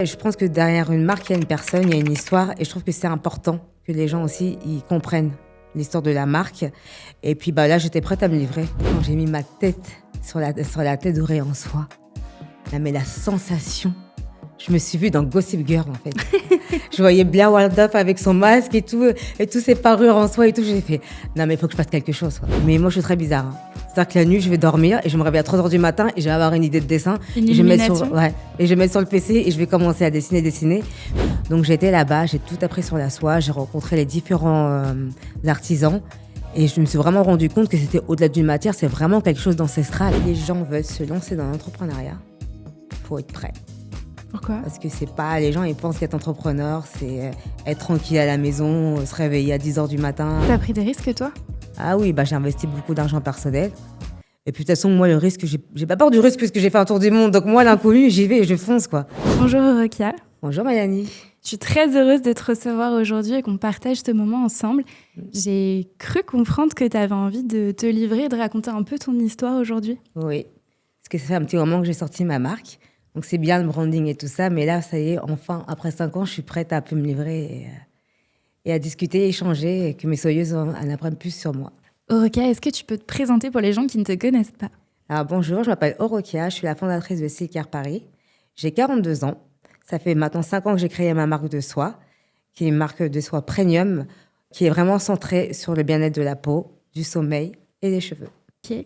Je pense que derrière une marque, il y a une personne, il y a une histoire. Et je trouve que c'est important que les gens aussi ils comprennent l'histoire de la marque. Et puis là, j'étais prête à me livrer. Quand j'ai mis ma tête sur la tête dorée en soie, là, mais la sensation, je me suis vue dans Gossip Girl en fait. Je voyais Blair Waldorf avec son masque et tous ses parures en soie et tout. J'ai fait, non mais il faut que je fasse quelque chose, quoi. Mais moi, je suis très bizarre. Hein. C'est-à-dire que la nuit, je vais dormir et je me réveille à 3h du matin et je vais avoir une idée de dessin. Une et je vais illumination. mettre sur le PC et je vais commencer à dessiner. Donc j'étais là-bas, j'ai tout appris sur la soie, j'ai rencontré les différents artisans. Et je me suis vraiment rendu compte que c'était au-delà d'une matière, c'est vraiment quelque chose d'ancestral. Les gens veulent se lancer dans l'entrepreneuriat, il faut être prêt. Pourquoi ? Parce que c'est pas, les gens ils pensent qu'être entrepreneur, c'est être tranquille à la maison, se réveiller à 10h du matin. T'as pris des risques, toi ? Ah oui, j'ai investi beaucoup d'argent personnel. Et puis de toute façon, moi, le risque, j'ai pas peur du risque puisque j'ai fait un tour du monde. Donc moi, l'inconnu, j'y vais et je fonce, quoi. Bonjour Orokia. Bonjour Mélanie. Je suis très heureuse de te recevoir aujourd'hui et qu'on partage ce moment ensemble. J'ai cru comprendre que tu avais envie de te livrer et de raconter un peu ton histoire aujourd'hui. Oui, parce que ça fait un petit moment que j'ai sorti ma marque. Donc c'est bien le branding et tout ça. Mais là, ça y est, enfin, après 5 ans, je suis prête à un peu me livrer et à discuter, échanger et que mes soyeuses en apprennent plus sur moi. Orokia, est-ce que tu peux te présenter pour les gens qui ne te connaissent pas ? Alors bonjour, je m'appelle Orokia, je suis la fondatrice de Silk Hair Paris. J'ai 42 ans. Ça fait maintenant 5 ans que j'ai créé ma marque de soie, qui est une marque de soie premium, qui est vraiment centrée sur le bien-être de la peau, du sommeil et des cheveux. Ok.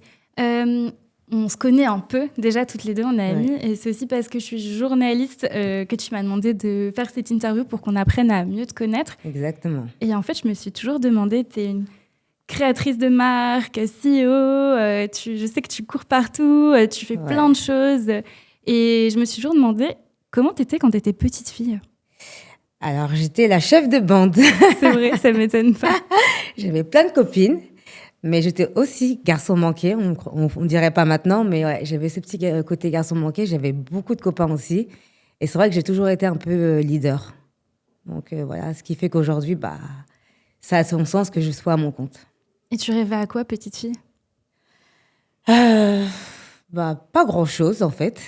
On se connaît un peu, déjà toutes les deux, on est amies. Ouais. Et c'est aussi parce que je suis journaliste que tu m'as demandé de faire cette interview pour qu'on apprenne à mieux te connaître. Exactement. Et en fait, je me suis toujours demandé, tu es une créatrice de marque, CEO, je sais que tu cours partout, tu fais plein de choses. Et je me suis toujours demandé comment tu étais quand tu étais petite fille. Alors, j'étais la chef de bande. C'est vrai, ça m'étonne pas. J'avais plein de copines, mais j'étais aussi garçon manqué. On dirait pas maintenant, mais ouais, j'avais ce petit côté garçon manqué. J'avais beaucoup de copains aussi. Et c'est vrai que j'ai toujours été un peu leader. Donc voilà, ce qui fait qu'aujourd'hui, ça a son sens que je sois à mon compte. Et tu rêvais à quoi, petite fille ? Pas grand-chose, en fait.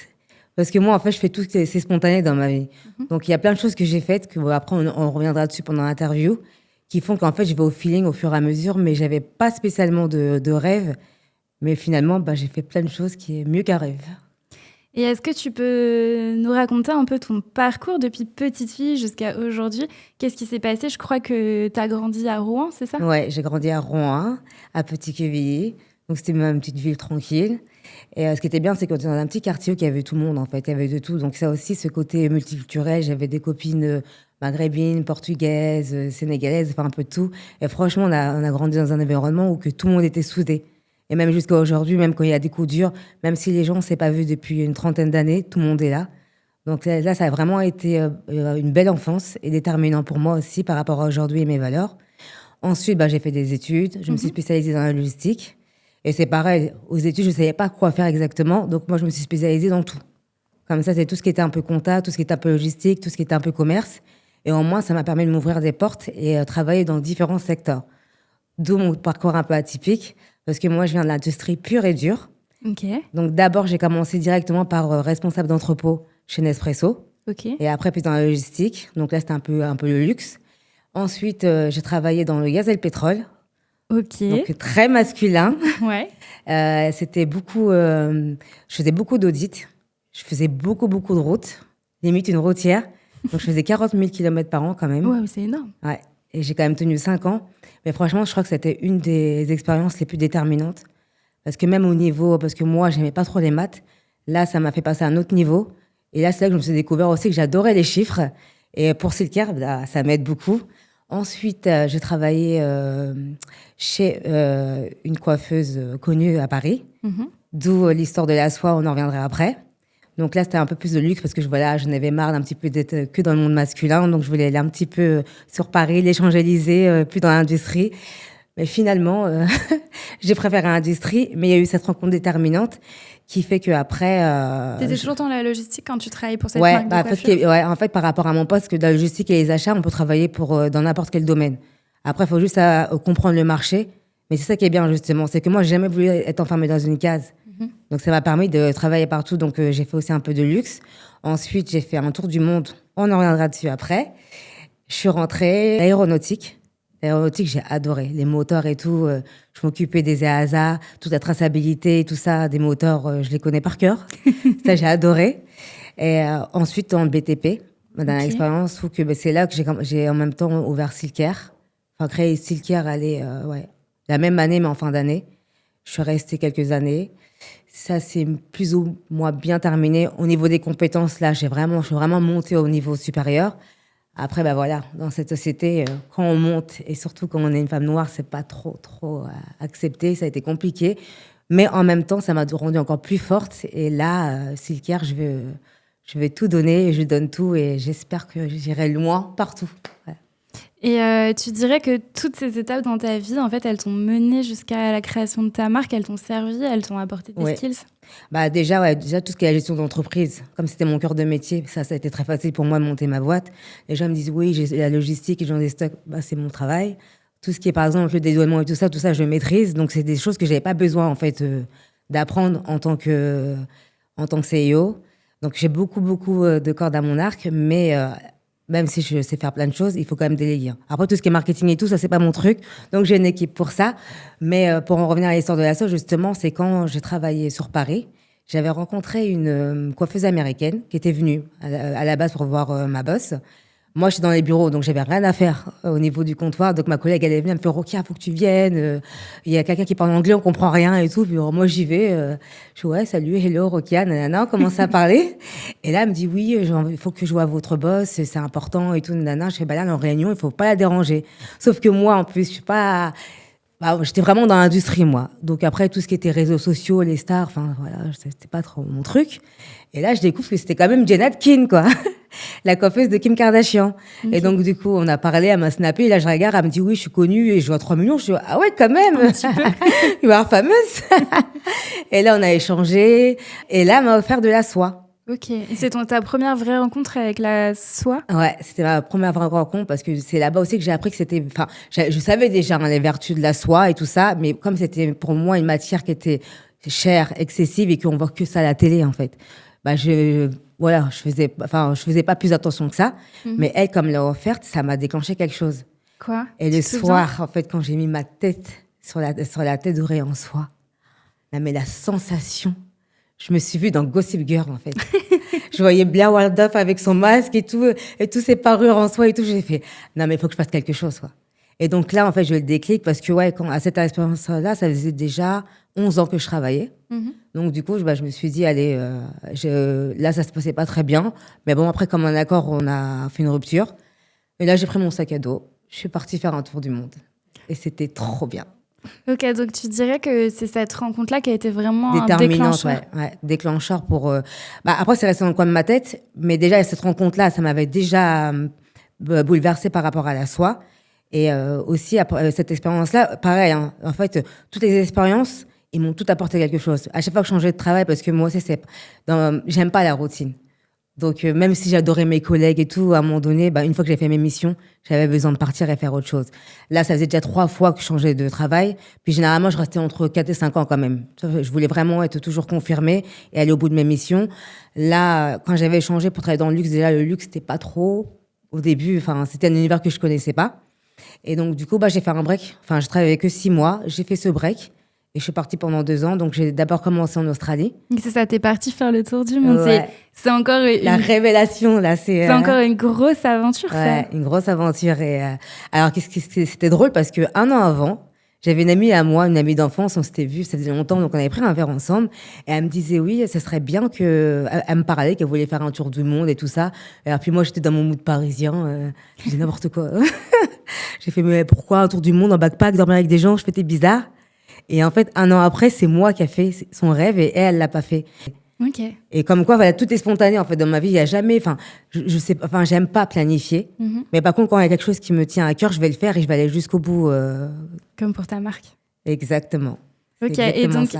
Parce que moi, en fait, je fais tout, c'est spontané dans ma vie. Donc, il y a plein de choses que j'ai faites, que après, on reviendra dessus pendant l'interview, qui font qu'en fait, je vais au feeling au fur et à mesure, mais j'avais pas spécialement de rêve. Mais finalement, j'ai fait plein de choses qui est mieux qu'un rêve. Et est-ce que tu peux nous raconter un peu ton parcours depuis petite fille jusqu'à aujourd'hui ? Qu'est-ce qui s'est passé ? Je crois que tu as grandi à Rouen, c'est ça ? Ouais, j'ai grandi à Rouen, à Petit-Quevilly. Donc, c'était une petite ville tranquille. Et ce qui était bien, c'est qu'on était dans un petit quartier où il y avait tout le monde, en fait. Il y avait de tout. Donc, ça aussi, ce côté multiculturel. J'avais des copines maghrébines, portugaises, sénégalaises, enfin un peu de tout. Et franchement, on a grandi dans un environnement où que tout le monde était soudé. Et même jusqu'à aujourd'hui, même quand il y a des coups durs, même si les gens ne s'est pas vus depuis une trentaine d'années, tout le monde est là. Donc là, ça a vraiment été une belle enfance et déterminant pour moi aussi par rapport à aujourd'hui et mes valeurs. Ensuite, j'ai fait des études. Je me suis spécialisée dans la logistique. Et c'est pareil, aux études, je ne savais pas quoi faire exactement. Donc moi, je me suis spécialisée dans tout. Comme ça, c'est tout ce qui était un peu compta, tout ce qui était un peu logistique, tout ce qui était un peu commerce. Et au moins, ça m'a permis de m'ouvrir des portes et travailler dans différents secteurs. D'où mon parcours un peu atypique. Parce que moi, je viens de l'industrie pure et dure. Ok. Donc d'abord, j'ai commencé directement par responsable d'entrepôt chez Nespresso. Ok. Et après, plus dans la logistique. Donc là, c'était un peu le luxe. Ensuite, j'ai travaillé dans le gaz et le pétrole. Ok. Donc très masculin. Ouais. C'était beaucoup... je faisais beaucoup d'audits. Je faisais beaucoup de routes. Limite une routière. Donc je faisais 40 000 km par an quand même. Ouais, c'est énorme. Ouais. Et j'ai quand même tenu 5 ans. Mais franchement, je crois que c'était une des expériences les plus déterminantes. Parce que même au niveau... Parce que moi, j'aimais pas trop les maths. Là, ça m'a fait passer à un autre niveau. Et là, c'est là que je me suis découvert aussi que j'adorais les chiffres. Et pour Silk Hair, ça m'aide beaucoup. Ensuite, j'ai travaillé chez une coiffeuse connue à Paris. D'où l'histoire de la soie, on en reviendra après. Donc là, c'était un peu plus de luxe parce que je n'avais marre d'un petit peu d'être que dans le monde masculin. Donc je voulais aller un petit peu sur Paris, les Champs-Élysées, plus dans l'industrie. Mais finalement, j'ai préféré l'industrie. Mais il y a eu cette rencontre déterminante qui fait qu'après... T'étais toujours dans la logistique quand tu travaillais pour cette marque de coiffure ? En fait, par rapport à mon poste, que dans la logistique et les achats, on peut travailler dans n'importe quel domaine. Après, il faut juste comprendre le marché. Mais c'est ça qui est bien, justement. C'est que moi, j'ai jamais voulu être enfermée dans une case. Donc, ça m'a permis de travailler partout. Donc, j'ai fait aussi un peu de luxe. Ensuite, j'ai fait un tour du monde. On en reviendra dessus après. Je suis rentrée aéronautique. L'aéronautique, j'ai adoré. Les moteurs et tout. Je m'occupais des EASA, toute la traçabilité, tout ça, des moteurs, je les connais par cœur. Ça, j'ai adoré. Et ensuite, en BTP, ma dernière expérience, où c'est là que j'ai en même temps ouvert Silkair. Enfin, créé Silkair, la même année, mais en fin d'année. Je suis restée quelques années. Ça, c'est plus ou moins bien terminé. Au niveau des compétences, là, je suis vraiment montée au niveau supérieur. Après, dans cette société, quand on monte, et surtout quand on est une femme noire, c'est pas trop accepté. Ça a été compliqué. Mais en même temps, ça m'a rendue encore plus forte. Et là, Silkair, je vais tout donner, je donne tout et j'espère que j'irai loin partout. Ouais. Et tu dirais que toutes ces étapes dans ta vie, en fait, elles t'ont menée jusqu'à la création de ta marque, elles t'ont servi, elles t'ont apporté des skills? Déjà, tout ce qui est la gestion d'entreprise, comme c'était mon cœur de métier, ça a été très facile pour moi de monter ma boîte. Les gens me disent, oui, j'ai la logistique et j'ai des stocks, c'est mon travail. Tout ce qui est, par exemple, le dédouanement et tout ça, je maîtrise. Donc, c'est des choses que j'avais pas besoin, en fait, d'apprendre en tant que CEO. Donc, j'ai beaucoup de cordes à mon arc, mais même si je sais faire plein de choses, il faut quand même déléguer. Après, tout ce qui est marketing et tout, ça, c'est pas mon truc. Donc, j'ai une équipe pour ça. Mais pour en revenir à l'histoire de la sauce, justement, c'est quand j'ai travaillé sur Paris, j'avais rencontré une coiffeuse américaine qui était venue à la base pour voir ma boss. Moi, j'étais dans les bureaux, donc j'avais rien à faire au niveau du comptoir. Donc, ma collègue, elle est venue, elle me fait « Rokia, faut que tu viennes. Il y a quelqu'un qui parle anglais, on comprend rien et tout. » Puis moi, j'y vais. Je dis « Ouais, salut, hello, Rokia, nanana. » On commence à parler. Et là, elle me dit « Oui, il faut que je vois votre boss, c'est important et tout, nanana. » Je fais « Là, elle est en réunion, il faut pas la déranger. » Sauf que moi, en plus, je suis pas... j'étais vraiment dans l'industrie, moi. Donc après, tout ce qui était réseaux sociaux, les stars, enfin, voilà, c'était pas trop mon truc. Et là, je découvre que c'était quand même Jen Atkin, quoi. La coiffeuse de Kim Kardashian. Okay. Et donc, du coup, on a parlé, elle m'a snappé, et là, je regarde, elle me dit, oui, je suis connue, et je vois 3 millions. Je dis, ah ouais, quand même. Un petit peu. Tu vas fameuse. Et là, on a échangé, et là, elle m'a offert de la soie. Ok. Et c'est ta première vraie rencontre avec la soie? Ouais, c'était ma première vraie rencontre, parce que c'est là-bas aussi que j'ai appris que c'était... Enfin, je savais déjà les vertus de la soie et tout ça, mais comme c'était pour moi une matière qui était chère, excessive, et qu'on voit que ça à la télé, en fait, je faisais pas plus attention que ça. Mais elle, comme l'a offerte, ça m'a déclenché quelque chose. Quoi? Et le soir, en fait, quand j'ai mis ma tête sur la tête dorée en soie, là, mais la sensation, je me suis vue dans Gossip Girl, en fait. Je voyais Blair Waldorf avec son masque et tous ses parures en soie et tout. J'ai fait, non, mais il faut que je fasse quelque chose, quoi. Et donc là, en fait, je le déclic parce que, à cette expérience-là, ça faisait déjà 11 ans que je travaillais. Donc, du coup, je me suis dit, allez, là, ça se passait pas très bien. Mais bon, après, comme un accord, on a fait une rupture. Et là, j'ai pris mon sac à dos. Je suis partie faire un tour du monde. Et c'était trop bien. Ok, donc tu dirais que c'est cette rencontre-là qui a été vraiment déterminante, un déclencheur. Ouais, déclencheur pour... après, c'est resté dans le coin de ma tête. Mais déjà, cette rencontre-là, ça m'avait déjà bouleversée par rapport à la soie. Et aussi, après, cette expérience-là, pareil, hein, en fait, toutes les expériences, ils m'ont tout apporté quelque chose. À chaque fois que je changeais de travail, parce que moi aussi, j'aime pas la routine. Donc, même si j'adorais mes collègues et tout, à un moment donné, une fois que j'ai fait mes missions, j'avais besoin de partir et faire autre chose. Là, ça faisait déjà 3 fois que je changeais de travail. Puis, généralement, je restais entre 4 et 5 ans quand même. Je voulais vraiment être toujours confirmée et aller au bout de mes missions. Là, quand j'avais changé pour travailler dans le luxe, déjà, le luxe, c'était pas trop au début. Enfin, c'était un univers que je connaissais pas. Et donc, du coup, j'ai fait un break. Enfin, je travaillais que 6 mois. J'ai fait ce break. Et je suis partie pendant 2 ans. Donc, j'ai d'abord commencé en Australie. C'est ça, t'es partie faire le tour du monde. Ouais. C'est encore la révélation, là. C'est encore une grosse aventure, ouais, ça. Une grosse aventure. Et, alors, c'était drôle parce que 1 an avant, j'avais une amie à moi, une amie d'enfance. On s'était vus, ça faisait longtemps. Donc, on avait pris un verre ensemble. Et elle me disait, oui, ça serait bien que... Elle me parlait qu'elle voulait faire un tour du monde et tout ça. Et alors, puis moi, j'étais dans mon mood parisien. Je disais n'importe quoi. J'ai fait, mais pourquoi un tour du monde en backpack, dormir avec des gens? Je fais, t'es bizarre. Et en fait, 1 an après, c'est moi qui a fait son rêve et elle l'a pas fait. Ok. Et comme quoi, tout est spontané, en fait, dans ma vie. Il y a jamais, j'aime pas planifier. Mais par contre, quand il y a quelque chose qui me tient à cœur, je vais le faire et je vais aller jusqu'au bout. Comme pour ta marque. Exactement. Ok. Et donc,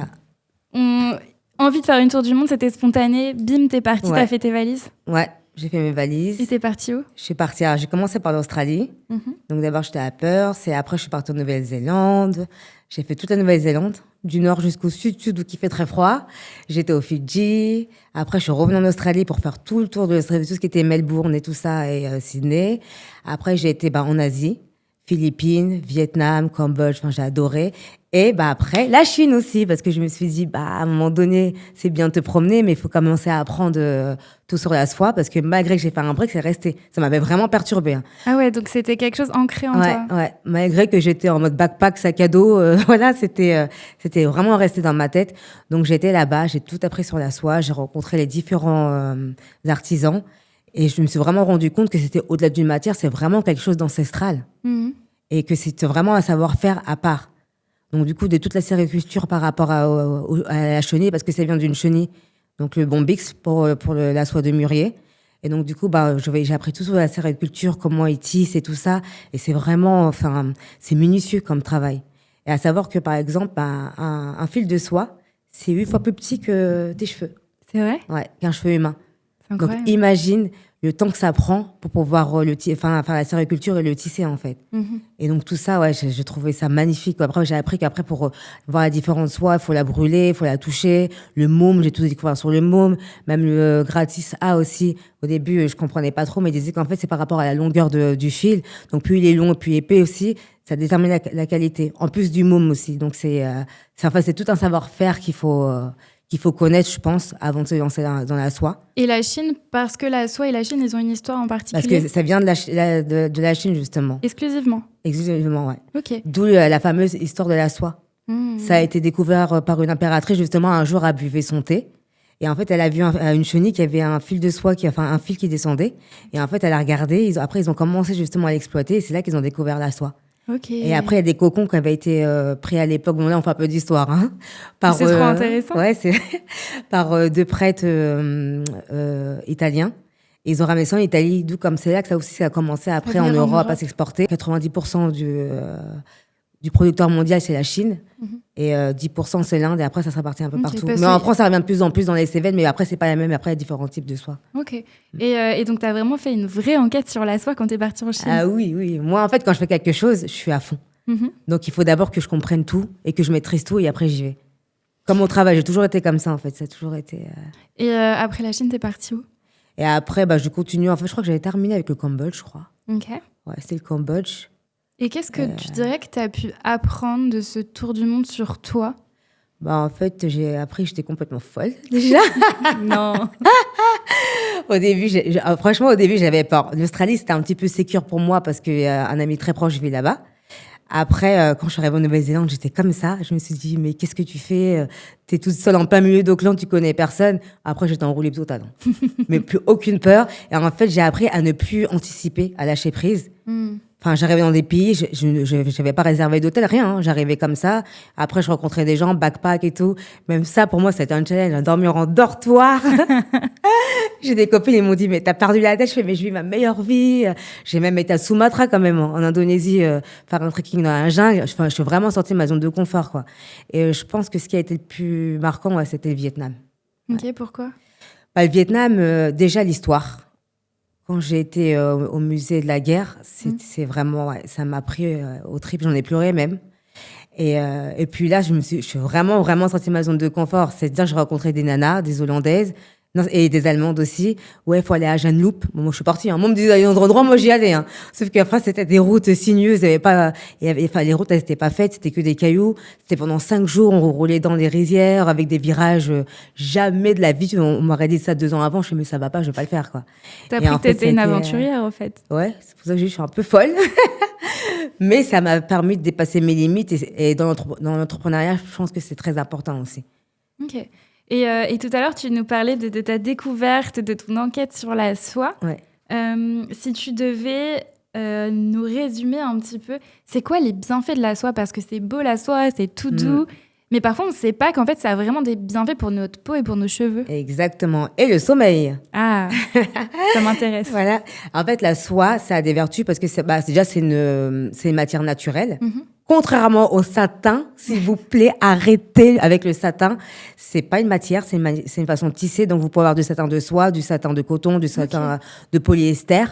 envie de faire une tour du monde, c'était spontané. Bim, t'es partie, t'as fait tes valises. Ouais. j'ai fait mes valises. Et t'es partie où? Je suis partie, alors, j'ai commencé par l'Australie. Donc d'abord, j'étais à Perth, et après, je suis partie en Nouvelle-Zélande. J'ai fait toute la Nouvelle-Zélande, du nord jusqu'au sud, où il fait très froid. J'étais au Fidji. Après, je suis revenue en Australie pour faire tout le tour de l'Australie, tout ce qui était Melbourne et tout ça, et Sydney. Après, j'ai été en Asie, Philippines, Vietnam, Cambodge, j'ai adoré. Et après, la Chine aussi, parce que je me suis dit, à un moment donné, c'est bien de te promener, mais il faut commencer à apprendre tout sur la soie, parce que malgré que j'ai fait un break, c'est resté. Ça m'avait vraiment perturbée. Ah ouais, donc c'était quelque chose ancré en toi. Ouais, malgré que j'étais en mode backpack, sac à dos, voilà, c'était vraiment resté dans ma tête. Donc j'étais là-bas, j'ai tout appris sur la soie, j'ai rencontré les différents artisans, et je me suis vraiment rendu compte que c'était au-delà d'une matière, c'est vraiment quelque chose d'ancestral. Et que c'est vraiment un savoir-faire à part. Donc, du coup, de toute la sériculture par rapport à la chenille, parce que ça vient d'une chenille, donc le bombix pour la soie de mûrier. Et donc, du coup, j'ai appris tout sur la sériculture, comment ils tissent et tout ça. Et c'est vraiment, c'est minutieux comme travail. Et à savoir que, par exemple, un fil de soie, c'est 8 fois plus petit que tes cheveux. C'est vrai? Ouais, qu'un cheveu humain. Donc, incroyable. imagine le temps que ça prend pour pouvoir faire la sériculture et le tisser, en fait. Et donc, tout ça, ouais, j'ai trouvé ça magnifique. Après, j'ai appris qu'après, pour voir la différente soie, il faut la brûler, il faut la toucher. Le môme, j'ai tout découvert sur le môme. Même le gratis A aussi. Au début, je comprenais pas trop, mais ils disaient qu'en fait, c'est par rapport à la longueur du fil. Donc, plus il est long, plus épais aussi, ça détermine la qualité. En plus du môme aussi. Donc, c'est tout un savoir-faire qu'il faut connaître, je pense, avant de se lancer dans la soie. Et la Chine, parce que la soie et la Chine, ils ont une histoire en particulier. Parce que ça vient de la Chine, justement. Exclusivement. Exclusivement, ouais. Ok. D'où la fameuse histoire de la soie. Ça a été découvert par une impératrice, justement, un jour, elle buvait son thé. Et en fait, elle a vu une chenille qui avait un fil de soie, un fil qui descendait. Et en fait, elle a regardé. Après, ils ont commencé justement à l'exploiter. Et c'est là qu'ils ont découvert la soie. Okay. Et après, il y a des cocons qui avaient été pris à l'époque. Bon, là, on fait un peu d'histoire. Hein, c'est trop intéressant. Ouais, c'est par deux prêtres italiens. Et ils ont ramené ça en Italie. D'où, comme c'est là que ça a commencé après en Europe à s'exporter. 90% du producteur mondial, c'est la Chine. Et 10%, c'est l'Inde. Et après, ça se répartit un peu partout. Mais en France, ça revient de plus en plus dans les Cévennes. Mais après, c'est pas la même. Après, il y a différents types de soie. Ok. Et donc, tu as vraiment fait une vraie enquête sur la soie quand tu es partie en Chine? Ah oui. Moi, en fait, quand je fais quelque chose, je suis à fond. Donc, il faut d'abord que je comprenne tout et que je maîtrise tout. Et après, j'y vais. Comme au travail, j'ai toujours été comme ça, en fait. Ça a toujours été... Et après la Chine, t'es partie où? Et après, je continue. En fait, je crois que j'avais terminé avec le Cambodge, je crois. Ok. Ouais, c'était le Cambodge. Et qu'est-ce que tu dirais que tu as pu apprendre de ce tour du monde sur toi? En fait, j'ai appris que j'étais complètement folle, déjà. Non. Au début, franchement, j'avais peur. L'Australie, c'était un petit peu sécure pour moi parce qu'un ami très proche vit là-bas. Après, quand je suis arrivée en Nouvelle-Zélande, j'étais comme ça. Je me suis dit, mais qu'est-ce que tu fais? T'es toute seule en plein milieu d'Auckland, tu connais personne. Après, j'étais enroulée totale. Mais plus aucune peur. Et en fait, j'ai appris à ne plus anticiper, à lâcher prise. Enfin, j'arrivais dans des pays, je n'avais pas réservé d'hôtel, rien. Hein. J'arrivais comme ça. Après, je rencontrais des gens, backpack et tout. Même ça, pour moi, c'était un challenge, dormir en dortoir. J'ai des copines, ils m'ont dit, mais t'as perdu la tête. Je fais, mais je vis ma meilleure vie. J'ai même été à Sumatra quand même, en Indonésie, faire un trekking dans la jungle. Enfin, je suis vraiment sortie de ma zone de confort, quoi. Et je pense que ce qui a été le plus marquant, c'était le Vietnam. Ok, pourquoi? Le Vietnam, déjà l'histoire. Quand j'ai été au musée de la guerre, c'est vraiment, ça m'a pris au trip, j'en ai pleuré même. Et puis là, je suis vraiment, vraiment sortie de ma zone de confort. C'est-à-dire, j'ai rencontré des nanas, des Hollandaises, et des Allemandes aussi. Ouais, il faut aller à Janloop. Bon, moi, je suis partie. Hein. Moi, on me disait d'aller dans endroit, moi, j'y allais. Hein. Sauf qu'après, c'était des routes sinueuses. Les routes, elles n'étaient pas faites. C'était que des cailloux. C'était pendant 5 jours, on roulait dans des rizières avec des virages. Jamais de la vie. On m'aurait dit ça 2 ans avant. Je me suis dit, mais ça va pas, je vais pas le faire, quoi. T'as appris que t'étais une aventurière, en fait. Ouais, c'est pour ça que je suis un peu folle. Mais ça m'a permis de dépasser mes limites. Et dans l'entrepreneuriat, je pense que c'est très important aussi. Ok. Et tout à l'heure, tu nous parlais de ta découverte, de ton enquête sur la soie. Ouais. Si tu devais nous résumer un petit peu, c'est quoi les bienfaits de la soie? Parce que c'est beau la soie, c'est tout doux. Mais parfois, on ne sait pas qu'en fait, ça a vraiment des bienfaits pour notre peau et pour nos cheveux. Exactement. Et le sommeil. Ah, ça m'intéresse. Voilà. En fait, la soie, ça a des vertus parce que déjà, c'est une matière naturelle. Contrairement au satin, s'il vous plaît, arrêtez avec le satin. C'est pas une matière, c'est une façon de tisser. Donc, vous pouvez avoir du satin de soie, du satin de coton, du satin de polyester.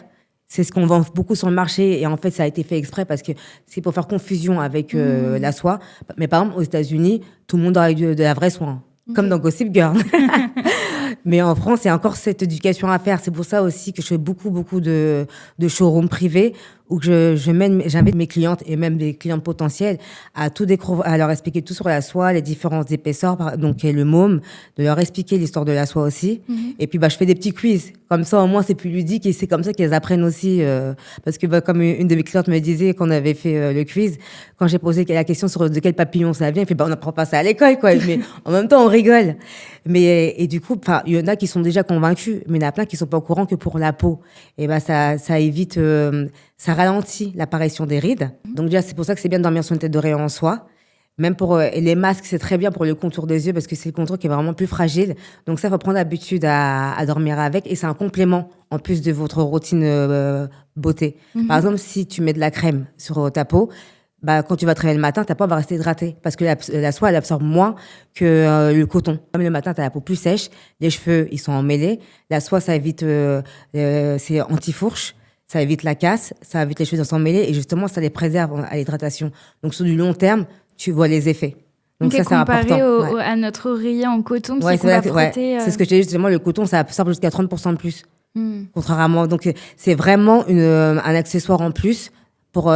C'est ce qu'on vend beaucoup sur le marché. Et en fait, ça a été fait exprès parce que c'est pour faire confusion avec la soie. Mais par exemple, aux États-Unis, tout le monde a de la vraie soie. Comme dans Gossip Girl. Mais en France, il y a encore cette éducation à faire. C'est pour ça aussi que je fais beaucoup de showrooms privés où j'invite mes clientes et même des clientes potentielles à tout découvrir, à leur expliquer tout sur la soie, les différentes épaisseurs, donc et le môme, de leur expliquer l'histoire de la soie aussi. Et puis, je fais des petits quiz. Comme ça, au moins, c'est plus ludique et c'est comme ça qu'elles apprennent aussi. Parce que, comme une de mes clientes me disait qu'on avait fait le quiz, quand j'ai posé la question sur de quel papillon ça vient, elle fait, on n'apprend pas ça à l'école, quoi. Mais en même temps, on rigole. Et du coup, il y en a qui sont déjà convaincus, mais il y en a plein qui sont pas au courant que pour la peau, et ça évite, ça ralentit l'apparition des rides. Donc déjà, c'est pour ça que c'est bien de dormir sur une tête d'oreiller en soie. Même pour et les masques, c'est très bien pour le contour des yeux parce que c'est le contour qui est vraiment plus fragile. Donc ça, faut prendre l'habitude à dormir avec et c'est un complément en plus de votre routine beauté. Par exemple, si tu mets de la crème sur ta peau, quand tu vas travailler le matin, ta peau va rester hydratée parce que la soie, elle absorbe moins que le coton. Comme le matin, tu as la peau plus sèche, les cheveux, ils sont emmêlés. La soie, ça évite, c'est anti-fourche, ça évite la casse, ça évite les cheveux de s'emmêler et justement, ça les préserve à l'hydratation. Donc, sur du long terme, tu vois les effets. Donc ça, c'est important. Comparé à notre oreiller en coton qu'on va frotter. C'est ce que je t'ai dit, justement, le coton, ça absorbe jusqu'à 30% de plus. Contrairement, donc c'est vraiment un accessoire en plus.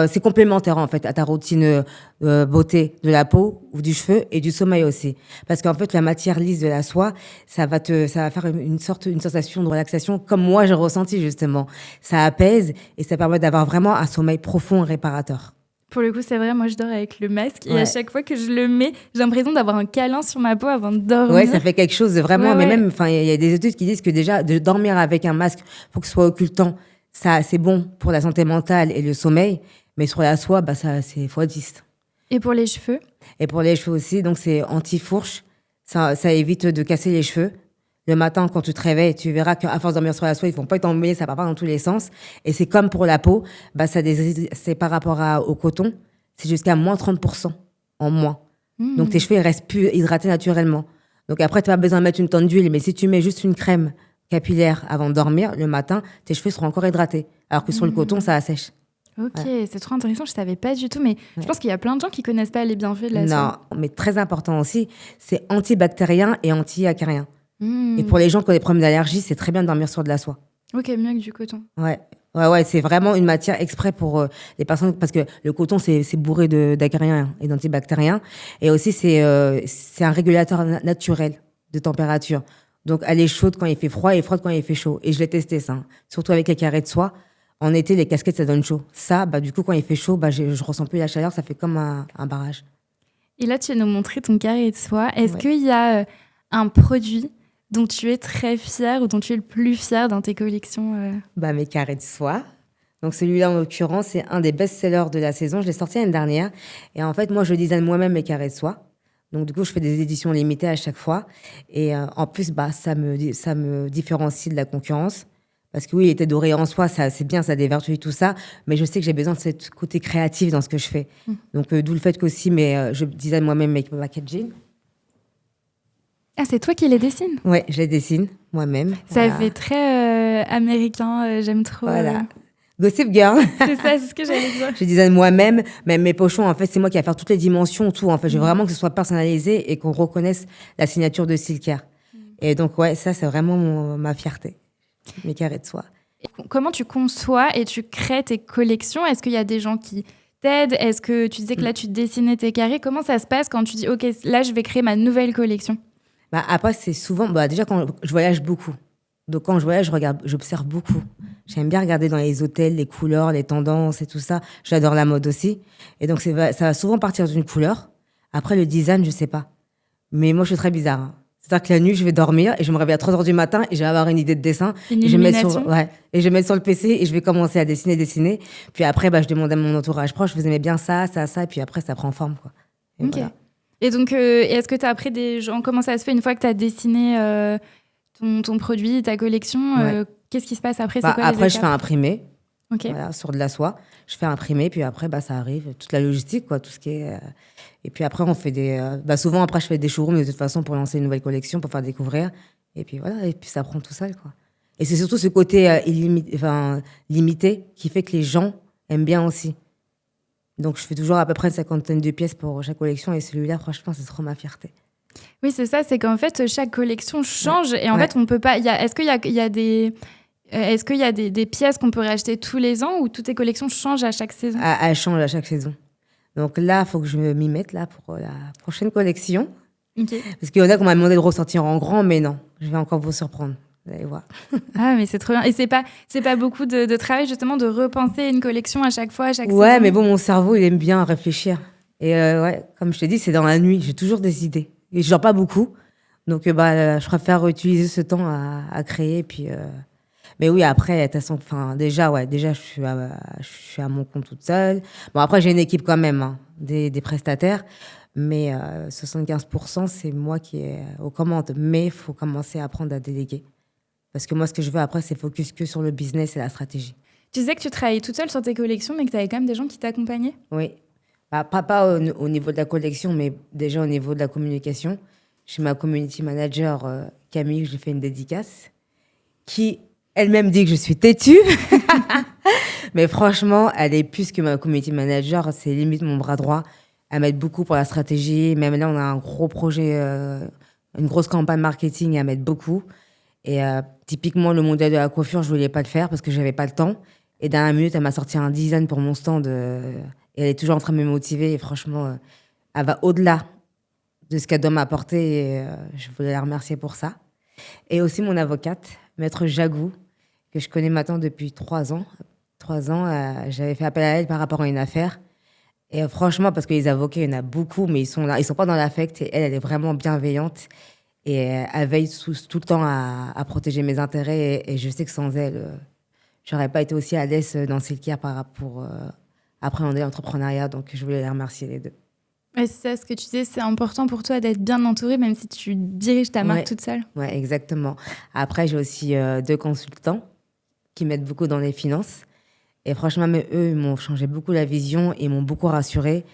C'est complémentaire en fait à ta routine beauté de la peau ou du cheveu et du sommeil aussi. Parce qu'en fait la matière lisse de la soie, ça va faire une sensation de relaxation comme moi j'ai ressenti justement. Ça apaise et ça permet d'avoir vraiment un sommeil profond et réparateur. Pour le coup, c'est vrai, moi je dors avec le masque et à chaque fois que je le mets, j'ai l'impression d'avoir un câlin sur ma peau avant de dormir. Ouais, ça fait quelque chose de vraiment. Mais même, il y a des études qui disent que déjà de dormir avec un masque, faut que ce soit occultant. Ça, c'est bon pour la santé mentale et le sommeil, mais sur la soie, c'est x10. Et pour les cheveux? Et pour les cheveux aussi, donc c'est anti-fourche. Ça évite de casser les cheveux. Le matin, quand tu te réveilles, tu verras qu'à force de dormir sur la soie, ils vont pas être emmêlés, ça part pas dans tous les sens. Et c'est comme pour la peau, c'est par rapport au coton, c'est jusqu'à moins 30% en moins. Donc tes cheveux, ils restent plus hydratés naturellement. Donc après, tu n'as pas besoin de mettre une tonne d'huile, mais si tu mets juste une crème capillaire avant de dormir, le matin, tes cheveux seront encore hydratés. Alors que sur le coton, ça assèche. Ok, c'est trop intéressant, je savais pas du tout, mais je pense qu'il y a plein de gens qui connaissent pas les bienfaits de la soie. Non, mais très important aussi, c'est antibactérien et anti-acarien. Et pour les gens qui ont des problèmes d'allergie, c'est très bien de dormir sur de la soie. Ok, mieux que du coton. Ouais, c'est vraiment une matière exprès pour les personnes, parce que le coton, c'est bourré d'acariens et d'antibactériens. Et aussi, c'est un régulateur naturel de température. Donc, elle est chaude quand il fait froid et froide quand il fait chaud. Et je l'ai testé, ça. Surtout avec les carrés de soie. En été, les casquettes, ça donne chaud. Ça, du coup, quand il fait chaud, je ressens plus la chaleur, ça fait comme un barrage. Et là, tu vas nous montrer ton carré de soie. Est-ce qu'il y a un produit dont tu es très fière ou dont tu es le plus fière dans tes collections Mes carrés de soie. Donc celui-là, en l'occurrence, c'est un des best-sellers de la saison. Je l'ai sorti l'année dernière. Et en fait, moi, je design moi-même mes carrés de soie. Donc du coup, je fais des éditions limitées à chaque fois. Et en plus, ça me différencie de la concurrence. Parce que oui, il était doré en soie, c'est bien, ça dévertuie tout ça. Mais je sais que j'ai besoin de ce côté créatif dans ce que je fais. Donc d'où le fait qu'aussi, je design moi-même mes packaging. Ah, c'est toi qui les dessines? Ouais, je les dessine moi-même. Ça fait très américain, j'aime trop. Voilà. Gossip Girl. C'est ça, c'est ce que j'allais dire. Je design moi-même, même mes pochons, en fait, c'est moi qui vais faire toutes les dimensions, tout. En fait, je veux vraiment que ce soit personnalisé et qu'on reconnaisse la signature de Silker. Et donc, ça, c'est vraiment ma fierté. Mes carrés de soie. Et comment tu conçois et tu crées tes collections? Est-ce qu'il y a des gens qui t'aident? Est-ce que tu disais que là, tu dessinais tes carrés? Comment ça se passe quand tu dis, OK, là, je vais créer ma nouvelle collection? Après, c'est souvent... déjà, quand je voyage beaucoup. Donc, quand je voyage, j'observe beaucoup. J'aime bien regarder dans les hôtels les couleurs, les tendances et tout ça. J'adore la mode aussi. Et donc, ça va souvent partir d'une couleur. Après, le design, je sais pas. Mais moi, je suis très bizarre. Hein. C'est-à-dire que la nuit, je vais dormir et je me réveille à 3h du matin et je vais avoir une idée de dessin. Une illumination. Et je vais mettre sur le PC et je vais commencer à dessiner. Puis après, je demande à mon entourage proche, vous aimez bien ça. Et puis après, ça prend forme, quoi. Et ok. Voilà. Et donc, est-ce que tu as appris des gens? Comment ça se fait une fois que tu as dessiné ton produit, ta collection? Qu'est-ce qui se passe après? Après, je fais imprimer. Ok. Voilà, sur de la soie. Je fais imprimer, puis après, ça arrive, toute la logistique, quoi, tout ce qui est... Et puis après, on fait souvent, après, je fais des showrooms de toute façon pour lancer une nouvelle collection, pour faire découvrir. Et puis voilà, et puis ça prend tout seul, quoi. Et c'est surtout ce côté limité qui fait que les gens aiment bien aussi. Donc, je fais toujours à peu près une cinquantaine de pièces pour chaque collection. Et celui-là, franchement, c'est trop ma fierté. Oui, c'est ça, c'est qu'en fait, chaque collection change. Et en fait, on peut pas... Est-ce qu'il y a des... Est-ce qu'il y a des pièces qu'on peut racheter tous les ans ou toutes tes collections changent à chaque saison? Elles changent à chaque saison. Donc là, il faut que je m'y mette là, pour la prochaine collection. Okay. Parce qu'il y en a qu'on m'a demandé de ressortir en grand, mais non, je vais encore vous surprendre. Vous allez voir. Ah, mais c'est trop bien. Et c'est pas beaucoup de travail, justement, de repenser une collection à chaque fois, à chaque Ouais, saison. mais bon, mon cerveau, il aime bien réfléchir. Et comme je t'ai dit, c'est dans la nuit. J'ai toujours des idées. Et je dors pas beaucoup. Donc, je préfère utiliser ce temps à créer. Puis, mais oui, après, déjà, je suis à mon compte toute seule. Bon, après, j'ai une équipe quand même, hein, des prestataires. Mais 75%, c'est moi qui est aux commandes. Mais il faut commencer à apprendre à déléguer. Parce que moi, ce que je veux après, c'est focus que sur le business et la stratégie. Tu disais que tu travaillais toute seule sur tes collections, mais que tu avais quand même des gens qui t'accompagnaient? Oui. Pas au niveau de la collection, mais déjà au niveau de la communication. Chez ma community manager, Camille, j'ai fait une dédicace, qui elle-même dit que je suis têtue. Mais franchement, elle est plus que ma community manager. C'est limite mon bras droit. Elle m'aide beaucoup pour la stratégie. Même là, on a un gros projet, une grosse campagne marketing. Elle m'aide beaucoup. Et typiquement, le modèle de la coiffure, je voulais pas le faire parce que j'avais pas le temps. Et dernière minute, elle m'a sorti un design pour mon stand. Et elle est toujours en train de me motiver. Et franchement, elle va au-delà de ce qu'elle doit m'apporter. Et je voulais la remercier pour ça. Et aussi mon avocate, Maître Jagou, que je connais maintenant depuis 3 ans. 3 ans, j'avais fait appel à elle par rapport à une affaire. Et franchement, parce que les avocats, il y en a beaucoup, mais ils sont là, ils sont pas dans l'affect. Et elle est vraiment bienveillante. Et elle veille tout le temps à protéger mes intérêts. Et je sais que sans elle, j'aurais pas été aussi à l'aise dans Silkia pour appréhender l'entrepreneuriat. Donc, je voulais les remercier les deux. Ouais, c'est ça, ce que tu disais, c'est important pour toi d'être bien entourée, même si tu diriges ta marque toute seule. Oui, exactement. Après, j'ai aussi 2 consultants qui m'aident beaucoup dans les finances. Et franchement, mais eux, ils m'ont changé beaucoup la vision et m'ont beaucoup rassurée.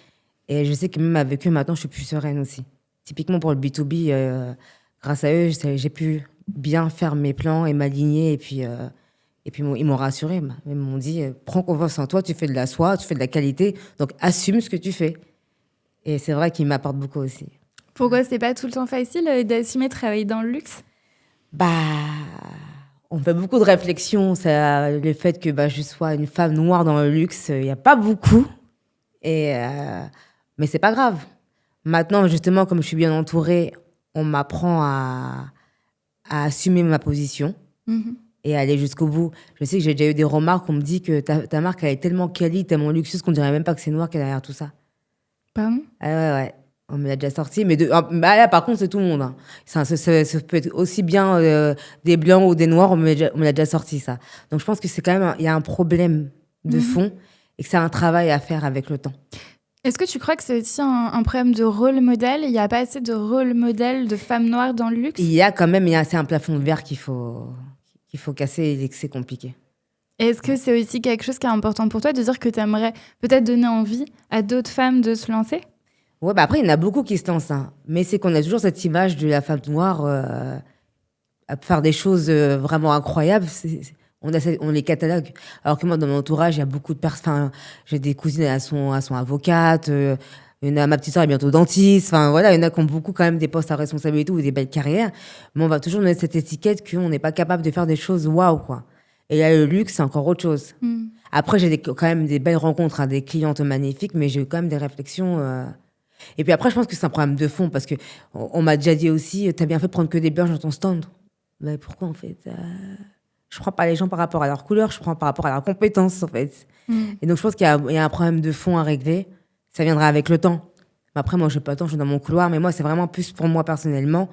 Et je sais que même avec eux, maintenant, je suis plus sereine aussi. Typiquement pour le B2B, grâce à eux, j'ai pu bien faire mes plans et m'aligner. Et puis ils m'ont rassurée. Ils m'ont dit, prends confiance en toi, tu fais de la soie, tu fais de la qualité, donc assume ce que tu fais. Et c'est vrai qu'ils m'apportent beaucoup aussi. Pourquoi c'est pas tout le temps facile d'assumer de travailler dans le luxe? On fait beaucoup de réflexions. Le fait que je sois une femme noire dans le luxe, il n'y a pas beaucoup. Mais c'est pas grave. Maintenant, justement, comme je suis bien entourée, on m'apprend à assumer ma position et à aller jusqu'au bout. Je sais que j'ai déjà eu des remarques, on me dit que ta marque, elle est tellement quali, tellement luxueuse qu'on dirait même pas que c'est noir qu'il y a derrière tout ça. Pardon? Ouais. On me l'a déjà sorti. Mais là, par contre, c'est tout le monde. Hein. Ça peut être aussi bien des blancs ou des noirs, on me l'a déjà sorti, ça. Donc, je pense que c'est quand même... Il y a un problème de fond et que c'est un travail à faire avec le temps. Est-ce que tu crois que c'est aussi un problème de rôle modèle? Il n'y a pas assez de rôle modèle de femmes noires dans le luxe? Il y a quand même... C'est un plafond de verre qu'il faut casser et que c'est compliqué. Est-ce que c'est aussi quelque chose qui est important pour toi, de dire que tu aimerais peut-être donner envie à d'autres femmes de se lancer? Ouais, après, il y en a beaucoup qui se lancent. Hein. Mais c'est qu'on a toujours cette image de la femme noire à faire des choses vraiment incroyables. On les catalogue. Alors que moi, dans mon entourage, il y a beaucoup de personnes. J'ai des cousines, elles sont avocates. Ma petite soeur est bientôt dentiste. Enfin, voilà, il y en a qui ont beaucoup quand même des postes à responsabilité ou des belles carrières. Mais on va toujours donner cette étiquette qu'on n'est pas capable de faire des choses waouh, quoi. Et là, le luxe, c'est encore autre chose. Après, j'ai quand même des belles rencontres, hein, des clientes magnifiques, mais j'ai eu quand même des réflexions. Et puis après, je pense que c'est un problème de fond, parce qu'on m'a déjà dit aussi, t'as bien fait de prendre que des blanches dans ton stand. Mais pourquoi, en fait Je prends pas les gens par rapport à leur couleur, je prends par rapport à leurs compétences, en fait. Et donc, je pense qu'il y a un problème de fond à régler. Ça viendra avec le temps. Après, moi, je n'ai pas le temps, je suis dans mon couloir, mais moi, c'est vraiment plus pour moi personnellement,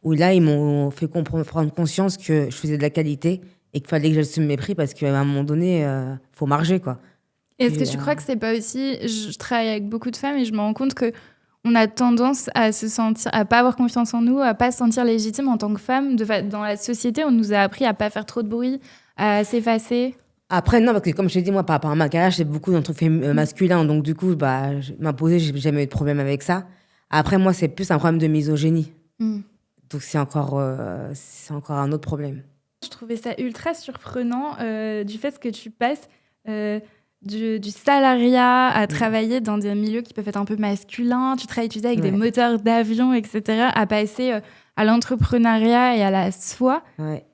où là, ils m'ont fait prendre conscience que je faisais de la qualité et qu'il fallait que j'assume mes prix, parce qu'à un moment donné, faut marger, quoi. Est-ce que tu crois que c'est pas aussi... Je travaille avec beaucoup de femmes et je me rends compte que on a tendance à se sentir, à pas avoir confiance en nous, à pas se sentir légitime en tant que femme. Dans la société, on nous a appris à pas faire trop de bruit, à s'effacer. Après, non, parce que comme je t'ai dit, moi, par rapport à ma carrière, j'ai beaucoup d'un truc masculin. Donc, du coup, m'imposer, j'ai jamais eu de problème avec ça. Après, moi, c'est plus un problème de misogynie. Mm. Donc, c'est encore un autre problème. Je trouvais ça ultra surprenant du fait que tu passes du salariat à travailler dans des milieux qui peuvent être un peu masculins. Tu travailles avec des moteurs d'avion, etc., à passer à l'entrepreneuriat et à la soie. Ouais.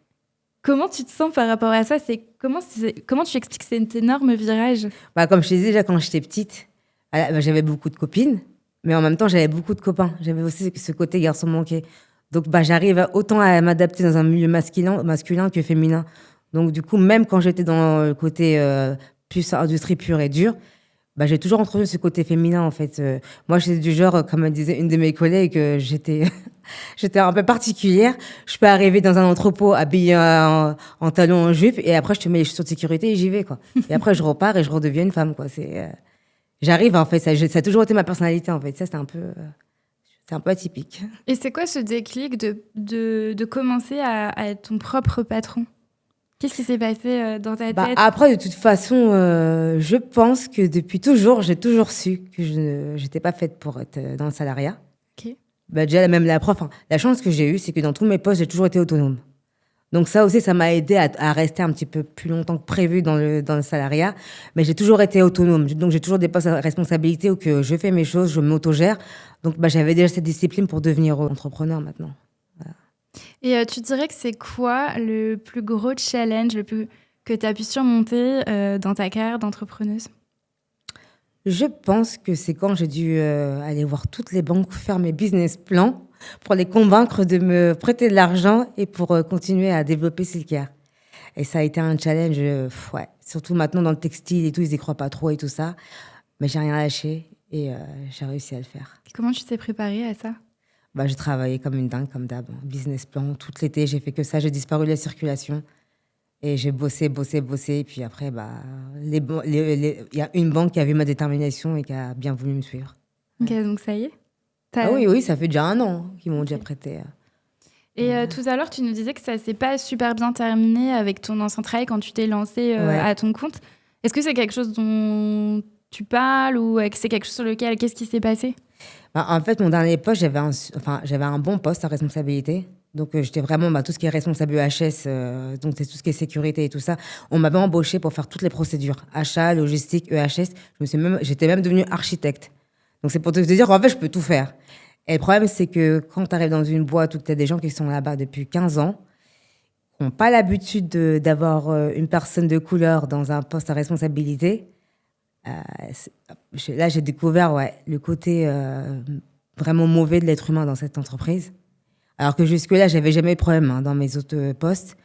Comment tu te sens par rapport à ça? Comment tu expliques cet énorme virage? Comme je te disais, déjà, quand j'étais petite, j'avais beaucoup de copines, mais en même temps, j'avais beaucoup de copains. J'avais aussi ce côté garçon manqué. Donc, j'arrive autant à m'adapter dans un milieu masculin que féminin. Donc, du coup, même quand j'étais dans le côté plus industrie pure et dure, j'ai toujours entretenu ce côté féminin, en fait. Moi, j'étais du genre, comme disait une de mes collègues, j'étais un peu particulière. Je peux arriver dans un entrepôt habillée en talons, en jupe, et après, je te mets les chaussures de sécurité et j'y vais, quoi. Et après, je repars et je redeviens une femme, quoi. J'arrive, en fait. Ça a toujours été ma personnalité, en fait. Ça, c'est un peu atypique. Et c'est quoi ce déclic de commencer à être ton propre patron? Qu'est-ce qui s'est passé dans ta tête? Après, de toute façon, je pense que depuis toujours, j'ai toujours su que je n'étais pas faite pour être dans le salariat. Ok. Déjà, même la prof, la chance que j'ai eue, c'est que dans tous mes postes, j'ai toujours été autonome. Donc ça aussi, ça m'a aidé à rester un petit peu plus longtemps que prévu dans le salariat. Mais j'ai toujours été autonome. Donc j'ai toujours des postes à responsabilité où que je fais mes choses, je m'autogère. Donc j'avais déjà cette discipline pour devenir entrepreneur maintenant. Voilà. Et tu dirais que c'est quoi le plus gros challenge que tu as pu surmonter dans ta carrière d'entrepreneuse? Je pense que c'est quand j'ai dû aller voir toutes les banques, faire mes business plans pour les convaincre de me prêter de l'argent et pour continuer à développer Silkcare. Et ça a été un challenge, ouais. Surtout maintenant dans le textile et tout, ils n'y croient pas trop et tout ça. Mais j'ai rien lâché et j'ai réussi à le faire. Et comment tu t'es préparée à ça? J'ai travaillé comme une dingue, comme d'hab. Business plan, tout l'été, j'ai fait que ça. J'ai disparu de la circulation. Et j'ai bossé. Et puis après, il y a une banque qui a vu ma détermination et qui a bien voulu me suivre. Ok, donc ça y est. Oui, ça fait déjà 1 an qu'ils m'ont déjà prêté. Et tout à l'heure, tu nous disais que ça s'est pas super bien terminé avec ton ancien travail quand tu t'es lancée à ton compte. Est-ce que c'est quelque chose dont tu parles ou que c'est quelque chose sur lequel... Qu'est-ce qui s'est passé? En fait, mon dernier poste, j'avais un bon poste à responsabilité. Donc, j'étais vraiment tout ce qui est responsable EHS, donc c'est tout ce qui est sécurité et tout ça. On m'avait embauchée pour faire toutes les procédures, achat, logistique, EHS. J'étais même devenue architecte. Donc, c'est pour te dire qu'en fait, je peux tout faire. Et le problème, c'est que quand tu arrives dans une boîte où tu as des gens qui sont là-bas depuis 15 ans, qui n'ont pas l'habitude d'avoir une personne de couleur dans un poste à responsabilité, là, j'ai découvert le côté vraiment mauvais de l'être humain dans cette entreprise. Alors que jusque-là, j'avais jamais eu de problème dans mes autres postes.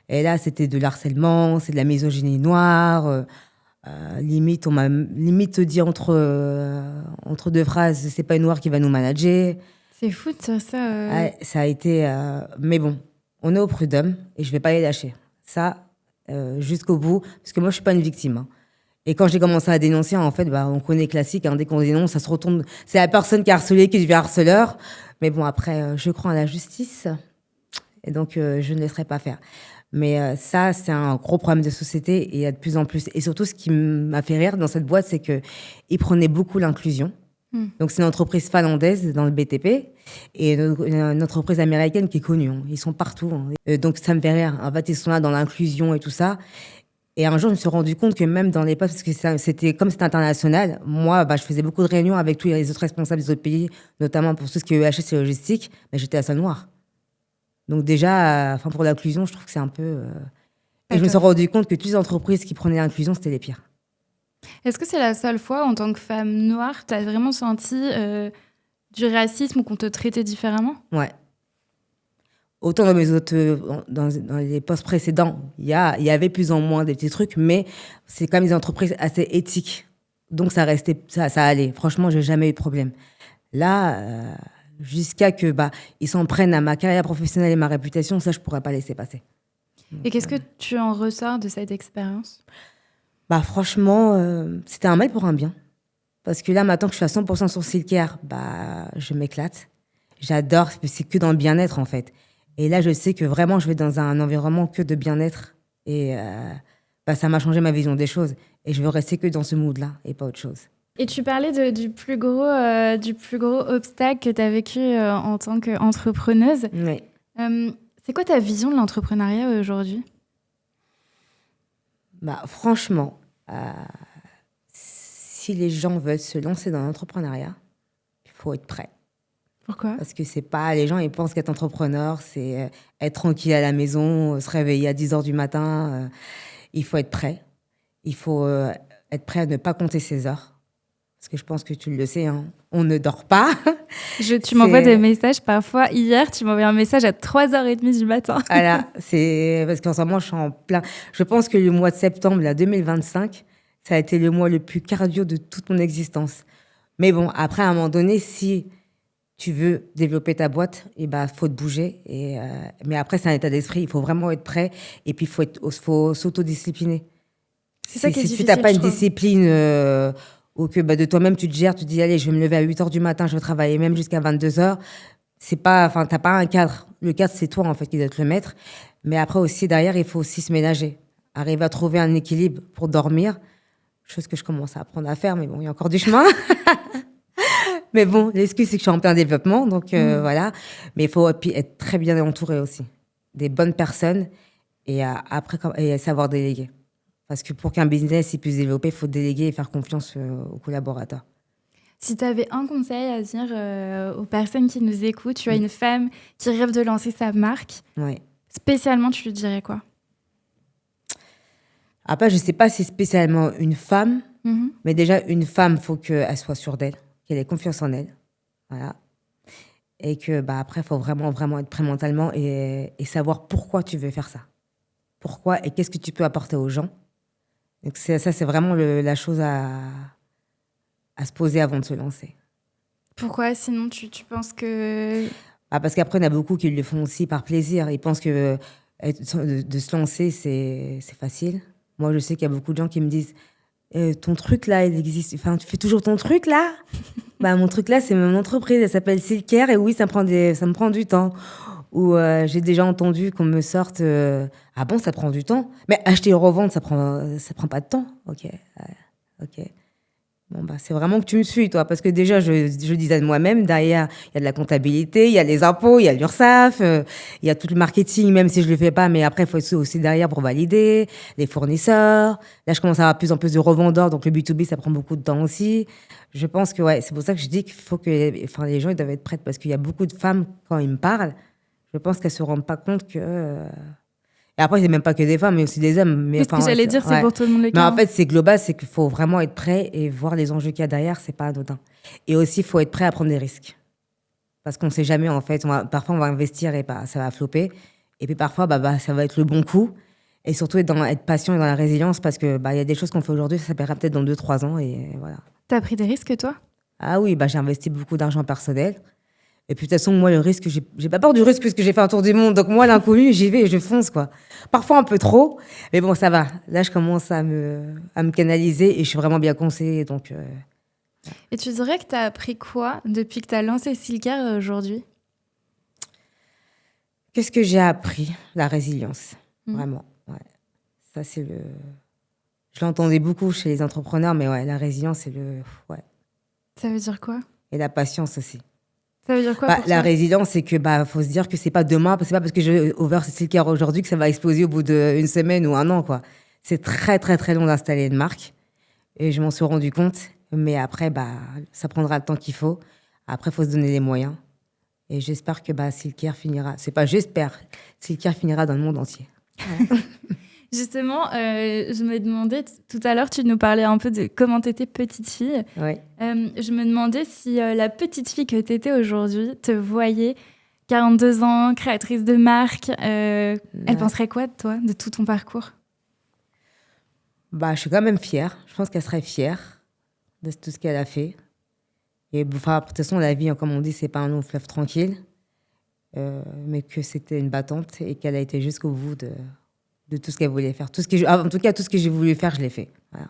Et là, c'était de l'harcèlement, c'est de la misogynie noire. Limite, on m'a dit entre deux phrases, c'est pas une noire qui va nous manager. C'est fou ça. Ça a été... mais bon, on est au prud'homme et je vais pas les lâcher. Ça, jusqu'au bout, parce que moi, je suis pas une victime. Et quand j'ai commencé à dénoncer, en fait, on connaît classique, dès qu'on dénonce, ça se retourne. C'est la personne qui a harcelé qui devient harceleur. Mais bon, après, je crois en la justice. Et donc, je ne laisserai pas faire. Mais ça, c'est un gros problème de société et il y a de plus en plus. Et surtout, ce qui m'a fait rire dans cette boîte, c'est qu'ils prenaient beaucoup l'inclusion. Donc, c'est une entreprise finlandaise dans le BTP et une entreprise américaine qui est connue. Ils sont partout. Donc, ça me fait rire. En fait, ils sont là dans l'inclusion et tout ça. Et un jour, je me suis rendu compte que même dans les postes, parce que c'était international, moi, je faisais beaucoup de réunions avec tous les autres responsables des autres pays, notamment pour tout ce qui est EHS et logistique, mais j'étais la seule noire. Donc déjà, pour l'inclusion, je trouve que c'est un peu... Et je me suis rendu compte que toutes les entreprises qui prenaient l'inclusion, c'était les pires. Est-ce que c'est la seule fois, en tant que femme noire, tu as vraiment senti du racisme ou qu'on te traitait différemment? Ouais. Autant dans mes autres, dans les postes précédents, il y avait plus ou moins des petits trucs, mais c'est quand même des entreprises assez éthiques. Donc ça allait. Franchement, j'ai jamais eu de problème. Là, jusqu'à que ils s'en prennent à ma carrière professionnelle et ma réputation, ça je pourrais pas laisser passer. Et qu'est-ce que tu en ressors de cette expérience? Franchement, c'était un mal pour un bien. Parce que là, maintenant que je suis à 100% sur Silkcare, je m'éclate. J'adore, c'est que dans le bien-être en fait. Et là, je sais que vraiment, je vais dans un environnement que de bien-être. Et ça m'a changé ma vision des choses. Et je veux rester que dans ce mood-là et pas autre chose. Et tu parlais du plus gros obstacle que tu as vécu en tant qu'entrepreneuse. Oui. C'est quoi ta vision de l'entrepreneuriat aujourd'hui? Franchement, si les gens veulent se lancer dans l'entrepreneuriat, il faut être prêt. Pourquoi? Parce que c'est pas... Les gens, ils pensent qu'être entrepreneur, c'est être tranquille à la maison, se réveiller à 10h du matin. Il faut être prêt. Il faut être prêt à ne pas compter ses heures. Parce que je pense que tu le sais, hein, on ne dort pas. Tu m'envoies des messages parfois. Hier, tu m'as envoyé un message à 3h30 du matin. Voilà, c'est parce qu'en ce moment, je suis en plein. Je pense que le mois de septembre, là, 2025, ça a été le mois le plus cardio de toute mon existence. Mais bon, après, à un moment donné, si tu veux développer ta boîte, faut te bouger. Mais après, c'est un état d'esprit. Il faut vraiment être prêt. Et puis, faut s'autodiscipliner. C'est ça qui est difficile, si tu n'as pas une discipline ou que de toi-même, tu te gères, tu te dis, allez, je vais me lever à 8h du matin, je vais travailler même jusqu'à 22h. Tu n'as pas un cadre. Le cadre, c'est toi, en fait, qui dois te le mettre. Mais après aussi, derrière, il faut aussi se ménager. Arriver à trouver un équilibre pour dormir. Chose que je commence à apprendre à faire, mais bon, il y a encore du chemin. Mais bon, l'excuse, c'est que je suis en plein développement. Donc, voilà. Mais il faut être très bien entouré aussi. Des bonnes personnes et savoir déléguer. Parce que pour qu'un business puisse se développer, il faut déléguer et faire confiance aux collaborateurs. Si tu avais un conseil à dire aux personnes qui nous écoutent, tu as une femme qui rêve de lancer sa marque, spécialement, tu lui dirais quoi? Après, je ne sais pas si spécialement une femme, mais déjà, une femme, il faut qu'elle soit sûre d'elle, qu'elle ait confiance en elle. Voilà. Et que, après, il faut vraiment, vraiment être prêt mentalement et savoir pourquoi tu veux faire ça. Pourquoi et qu'est-ce que tu peux apporter aux gens. Donc ça, c'est vraiment la chose à se poser avant de se lancer. Pourquoi? Sinon, tu penses que... Parce qu'après, il y en a beaucoup qui le font aussi par plaisir. Ils pensent que de se lancer, c'est facile. Moi, je sais qu'il y a beaucoup de gens qui me disent ton truc là, il existe. Enfin, tu fais toujours ton truc là? Mon truc là, c'est mon entreprise. Elle s'appelle Silker. Et oui, ça me prend du temps. Ou j'ai déjà entendu qu'on me sorte ah bon, ça prend du temps? Mais acheter et revendre, ça prend pas de temps. Ok. Bon, c'est vraiment que tu me suis, toi. Parce que déjà, je disais de moi-même, derrière, il y a de la comptabilité, il y a les impôts, il y a l'URSSAF, il y a tout le marketing, même si je le fais pas. Mais après, il faut être aussi derrière pour valider, les fournisseurs. Là, je commence à avoir de plus en plus de revendeurs, donc le B2B, ça prend beaucoup de temps aussi. Je pense que, c'est pour ça que je dis qu'il faut que les gens ils doivent être prêts. Parce qu'il y a beaucoup de femmes, quand ils me parlent, je pense qu'elles se rendent pas compte que... Et après, c'est même pas que des femmes, mais aussi des hommes. Mais ce que j'allais dire, c'est pour tout le monde le cas. Mais en fait, c'est global, c'est qu'il faut vraiment être prêt et voir les enjeux qu'il y a derrière, c'est pas anodin. Et aussi, il faut être prêt à prendre des risques. Parce qu'on sait jamais, en fait. Parfois, on va investir et ça va flopper. Et puis parfois, ça va être le bon coup. Et surtout, être patient et dans la résilience, parce que y a des choses qu'on fait aujourd'hui, ça paiera peut-être dans 2-3 ans. Et voilà. T'as pris des risques, toi? Ah oui, j'ai investi beaucoup d'argent personnel. Et puis, de toute façon, moi, le risque, j'ai pas peur du risque puisque j'ai fait un tour du monde. Donc, moi, l'inconnu, j'y vais et je fonce, quoi. Parfois un peu trop, mais bon, ça va. Là, je commence à me canaliser et je suis vraiment bien conseillée. Donc, Et tu dirais que tu as appris quoi depuis que tu as lancé Silker aujourd'hui? Qu'est-ce que j'ai appris? La résilience, vraiment. Ouais. Ça, c'est Je l'entendais beaucoup chez les entrepreneurs, mais ouais, la résilience, c'est ouais. Ça veut dire quoi? Et la patience aussi. Ça veut dire quoi pour La toi? résilience, c'est que faut se dire que c'est pas demain, c'est pas parce que j'ai ouvert Silker aujourd'hui que ça va exploser au bout d'une semaine ou un an, quoi. C'est très, très, très long d'installer une marque. Et je m'en suis rendu compte. Mais après, ça prendra le temps qu'il faut. Après, il faut se donner les moyens. Et j'espère que Silker finira. C'est pas j'espère. Silker finira dans le monde entier. Ouais. Justement, je me demandais, tout à l'heure, tu nous parlais un peu de comment tu étais petite fille. Oui. Je me demandais si la petite fille que tu étais aujourd'hui te voyait, 42 ans, créatrice de marque, elle penserait quoi de toi, de tout ton parcours? Je suis quand même fière. Je pense qu'elle serait fière de tout ce qu'elle a fait. Et de toute façon, la vie, comme on dit, c'est pas un long fleuve tranquille. Mais que c'était une battante et qu'elle a été jusqu'au bout de tout ce qu'elle voulait faire. En tout cas, tout ce que j'ai voulu faire, je l'ai fait. Voilà.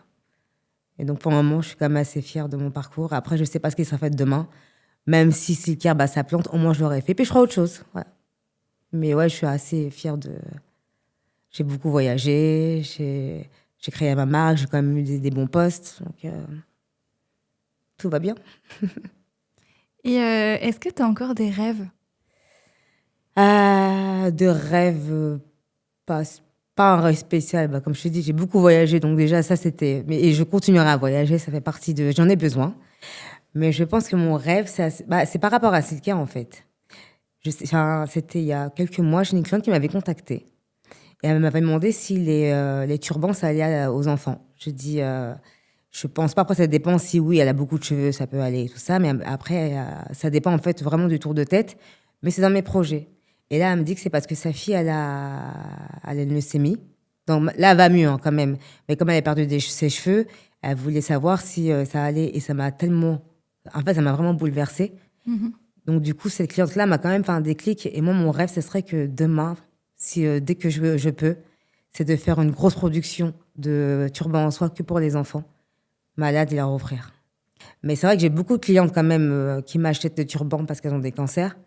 Et donc, pour le moment, je suis quand même assez fière de mon parcours. Après, je ne sais pas ce qui sera fait demain. Même si Silker, ça plante, au moins, je l'aurais fait. Puis, je ferai autre chose. Voilà. Mais ouais, je suis assez fière de... J'ai beaucoup voyagé. J'ai créé ma marque, j'ai quand même eu des bons postes. Donc, tout va bien. Et est-ce que tu as encore des rêves? De rêve, pas un rêve spécial. Bah, comme je te dis, j'ai beaucoup voyagé. Donc déjà, ça, c'était... Et je continuerai à voyager. Ça fait partie de... J'en ai besoin. Mais je pense que mon rêve, c'est par rapport à Silker, en fait. C'était il y a quelques mois, j'ai une cliente qui m'avait contactée. Et elle m'avait demandé si les turbans, ça allait aux enfants. Je dis, je pense pas. Après, ça dépend. Si oui, elle a beaucoup de cheveux, ça peut aller et tout ça. Mais après, ça dépend en fait vraiment du tour de tête. Mais c'est dans mes projets. Et là, elle me dit que c'est parce que sa fille, elle a une leucémie. Donc là, elle va mieux quand même. Mais comme elle a perdu ses cheveux, elle voulait savoir si ça allait. Et ça m'a tellement... En fait, ça m'a vraiment bouleversée. Mhm. Donc du coup, cette cliente-là m'a quand même fait un déclic. Et moi, mon rêve, ce serait que demain, dès que je peux, c'est de faire une grosse production de turbans en soie que pour les enfants malades et leur offrir. Mais c'est vrai que j'ai beaucoup de clientes quand même qui m'achètent des turbans parce qu'elles ont des cancers.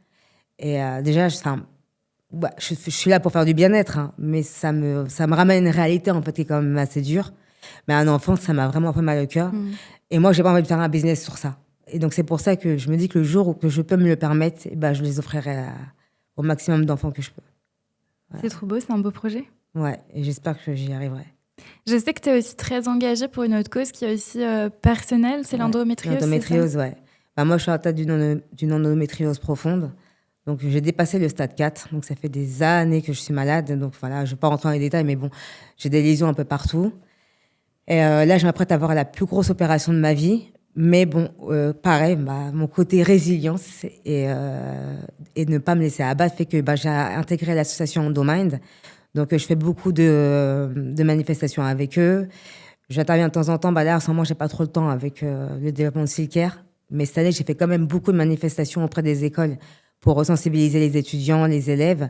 Et déjà, je suis là pour faire du bien-être, hein, mais ça me ramène une réalité en fait qui est quand même assez dure. Mais un enfant, ça m'a vraiment fait mal au cœur. Et moi, j'ai pas envie de faire un business sur ça. Et donc, c'est pour ça que je me dis que le jour où que je peux me le permettre, je les offrirai au maximum d'enfants que je peux. Voilà. C'est trop beau, c'est un beau projet. Ouais, et j'espère que j'y arriverai. Je sais que tu es aussi très engagée pour une autre cause qui est aussi personnelle, c'est l'endométriose. L'endométriose, ouais. Moi, je suis atteinte d'une endométriose profonde. Donc, j'ai dépassé le stade 4. Donc, ça fait des années que je suis malade. Donc, voilà, je ne vais pas rentrer dans les détails, mais bon, j'ai des lésions un peu partout. Et là, je m'apprête à avoir la plus grosse opération de ma vie. Mais bon, pareil, mon côté résilience et ne pas me laisser abattre fait que j'ai intégré l'association Endomind. Donc, je fais beaucoup de manifestations avec eux. J'interviens de temps en temps. Là, en ce moment, je n'ai pas trop le temps avec le développement de Silker. Mais cette année, j'ai fait quand même beaucoup de manifestations auprès des écoles pour sensibiliser les étudiants, les élèves.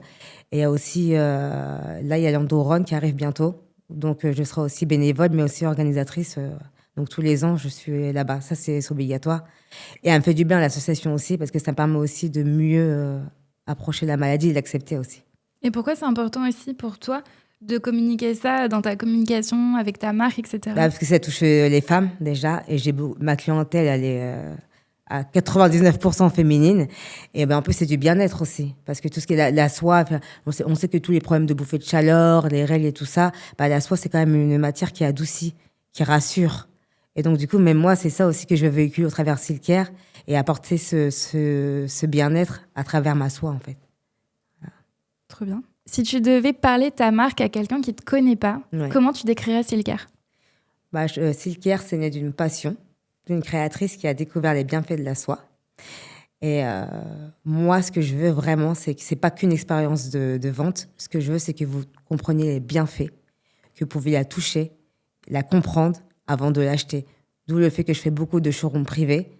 Et aussi, là, il y a l'Endorun qui arrive bientôt. Donc, je serai aussi bénévole, mais aussi organisatrice. Donc, tous les ans, je suis là-bas. Ça, c'est obligatoire. Et elle me fait du bien, l'association aussi, parce que ça me permet aussi de mieux approcher la maladie et l'accepter aussi. Et pourquoi c'est important aussi pour toi de communiquer ça dans ta communication, avec ta marque, etc. Parce que ça touche les femmes, déjà. Et ma clientèle, elle est à 99% féminine. Et en plus, c'est du bien-être aussi. Parce que tout ce qui est la soie, on sait que tous les problèmes de bouffée de chaleur, les règles et tout ça, la soie, c'est quand même une matière qui adoucit, qui rassure. Et donc, du coup, même moi, c'est ça aussi que je veux véhiculer au travers Silker et apporter ce bien-être à travers ma soie, en fait. Voilà. Trop bien. Si tu devais parler de ta marque à quelqu'un qui ne te connaît pas, comment tu décrirais Silker? Silker, c'est né d'une passion, d'une créatrice qui a découvert les bienfaits de la soie. Et moi, ce que je veux vraiment, c'est que ce n'est pas qu'une expérience de vente. Ce que je veux, c'est que vous compreniez les bienfaits, que vous pouvez la toucher, la comprendre avant de l'acheter. D'où le fait que je fais beaucoup de showrooms privés.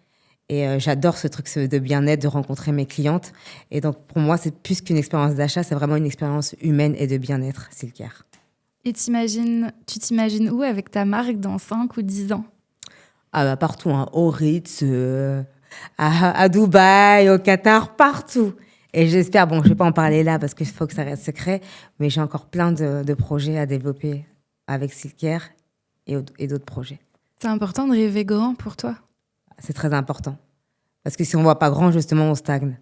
Et j'adore ce truc de bien-être, de rencontrer mes clientes. Et donc, pour moi, c'est plus qu'une expérience d'achat, c'est vraiment une expérience humaine et de bien-être, Silker. Et tu t'imagines où avec ta marque dans 5 ou 10 ans? Partout, hein. Au Ritz, à Dubaï, au Qatar, partout. Et j'espère, je ne vais pas en parler là parce qu'il faut que ça reste secret, mais j'ai encore plein de projets à développer avec Silker et d'autres projets. C'est important de rêver grand pour toi? C'est très important. Parce que si on ne voit pas grand, justement, on stagne.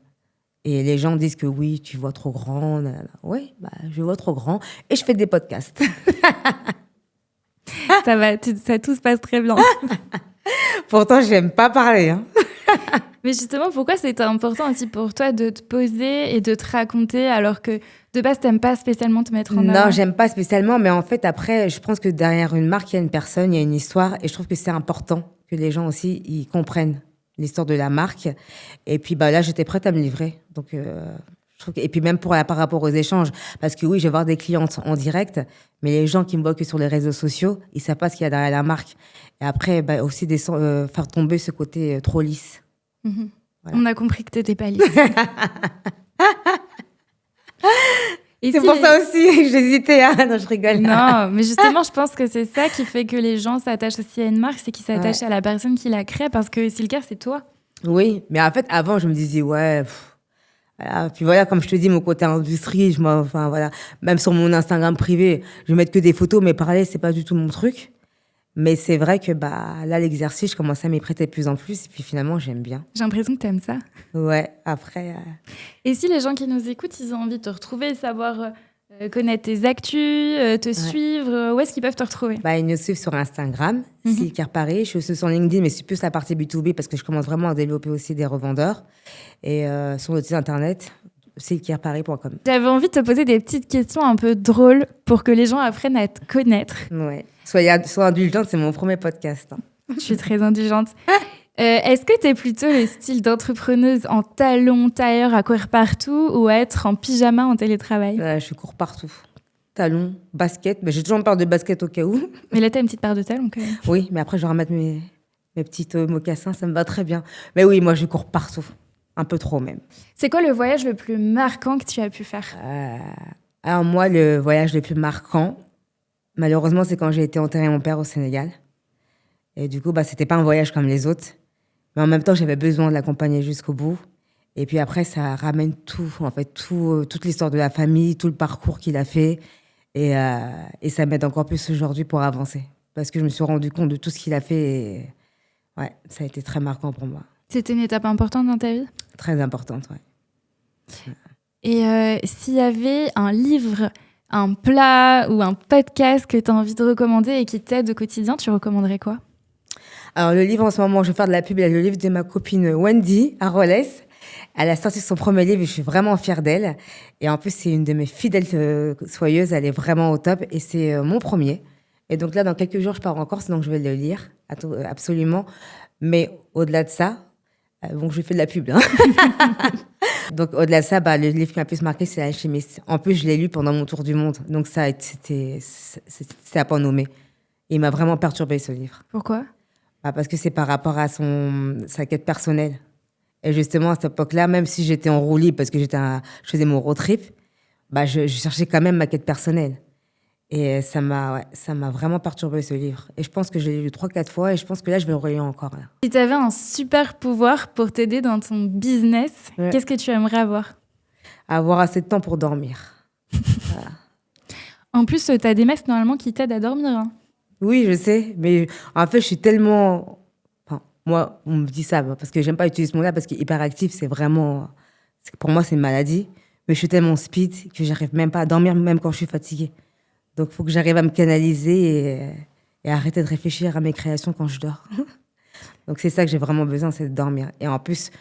Et les gens disent que oui, tu vois trop grand. Oui, je vois trop grand. Et je fais des podcasts. Ça va, tout se passe très bien. Pourtant, je n'aime pas parler. Hein. Mais justement, pourquoi c'était important aussi pour toi de te poser et de te raconter alors que de base, tu n'aimes pas spécialement te mettre en avant? Non, j'aime pas spécialement. Mais en fait, après, je pense que derrière une marque, il y a une personne, il y a une histoire. Et je trouve que c'est important que les gens aussi ils comprennent l'histoire de la marque. Et puis là, j'étais prête à me livrer. Donc, je trouve et puis même par rapport aux échanges, parce que oui, je vais voir des clientes en direct, mais les gens qui me voient que sur les réseaux sociaux, ils savent pas ce qu'il y a derrière la marque. Et après, aussi faire tomber ce côté trop lisse. Mmh. Voilà. On a compris que t'étais pas lisse. C'est pour ça aussi que j'hésitais. Non, je rigole. Non, mais justement, je pense que c'est ça qui fait que les gens s'attachent aussi à une marque, c'est qu'ils s'attachent à la personne qui la crée, parce que Silker, c'est toi. Oui, mais en fait, avant, je me disais, Voilà. Puis voilà, comme je te dis, mon côté industrie, enfin voilà, même sur mon Instagram privé, je vais mettre que des photos, mais parler, c'est pas du tout mon truc. Mais c'est vrai que là, l'exercice, je commence à m'y prêter de plus en plus. Et puis finalement, j'aime bien. J'ai l'impression que t'aimes ça. Ouais, après... Et si les gens qui nous écoutent, ils ont envie de te retrouver, savoir connaître tes actus, te suivre, où est-ce qu'ils peuvent te retrouver? Ils me suivent sur Instagram, Silker Paris. Je suis aussi sur LinkedIn, mais c'est plus la partie B2B parce que je commence vraiment à développer aussi des revendeurs. Et sur notre site internet, silkerparis.com. J'avais envie de te poser des petites questions un peu drôles pour que les gens apprennent à te connaître. Ouais. Sois indulgente, c'est mon premier podcast. Je suis très indulgente. Est-ce que tu es plutôt le style d'entrepreneuse en talons, tailleur, à courir partout ou à être en pyjama en télétravail? Je cours partout. Talons, basket. Mais j'ai toujours une paire de baskets au cas où. Mais là, tu as une petite paire de talons quand même. Oui, mais après, je vais remettre mes petites mocassins, ça me va très bien. Mais oui, moi, je cours partout. Un peu trop même. C'est quoi le voyage le plus marquant que tu as pu faire? Alors moi, le voyage le plus marquant, malheureusement, c'est quand j'ai été enterrer mon père au Sénégal. Et du coup, c'était pas un voyage comme les autres. Mais en même temps, j'avais besoin de l'accompagner jusqu'au bout. Et puis après, ça ramène tout, en fait, toute l'histoire de la famille, tout le parcours qu'il a fait. Et ça m'aide encore plus aujourd'hui pour avancer. Parce que je me suis rendu compte de tout ce qu'il a fait. Et ouais, ça a été très marquant pour moi. C'était une étape importante dans ta vie? Très importante, ouais. Et s'il y avait un livre, un plat ou un podcast que tu as envie de recommander et qui t'aide au quotidien, tu recommanderais quoi? Alors, le livre, en ce moment, je vais faire de la pub. Il y a le livre de ma copine Wendy à Rolles. Elle a sorti son premier livre et je suis vraiment fière d'elle. Et en plus, c'est une de mes fidèles soyeuses. Elle est vraiment au top. Et c'est mon premier. Et donc là, dans quelques jours, je pars en Corse, donc je vais le lire. Absolument. Mais au-delà de ça, bon, je fais de la pub, hein. Donc, au-delà de ça, le livre qui m'a le plus marqué, c'est L'Alchimiste. En plus, je l'ai lu pendant mon tour du monde. Donc, c'était à pas nommer. Il m'a vraiment perturbé, ce livre. Pourquoi? Parce que c'est par rapport à sa quête personnelle. Et justement, à cette époque-là, même si j'étais en roue libre, parce que je faisais mon road trip, je cherchais quand même ma quête personnelle. Et ça m'a vraiment perturbé, ce livre. Et je pense que je l'ai lu 3-4 fois et je pense que là, je vais le relire encore. Là. Si tu avais un super pouvoir pour t'aider dans ton business, qu'est-ce que tu aimerais avoir? Avoir assez de temps pour dormir. Voilà. En plus, tu as des mecs normalement qui t'aident à dormir. Hein. Oui, je sais. Mais en fait, je suis tellement... Enfin, moi, on me dit ça parce que j'aime pas utiliser ce mot-là parce qu'hyperactif, c'est vraiment... Pour moi, c'est une maladie. Mais je suis tellement speed que j'arrive même pas à dormir, même quand je suis fatiguée. Donc, il faut que j'arrive à me canaliser et arrêter de réfléchir à mes créations quand je dors. Donc, c'est ça que j'ai vraiment besoin, c'est de dormir. Et en plus,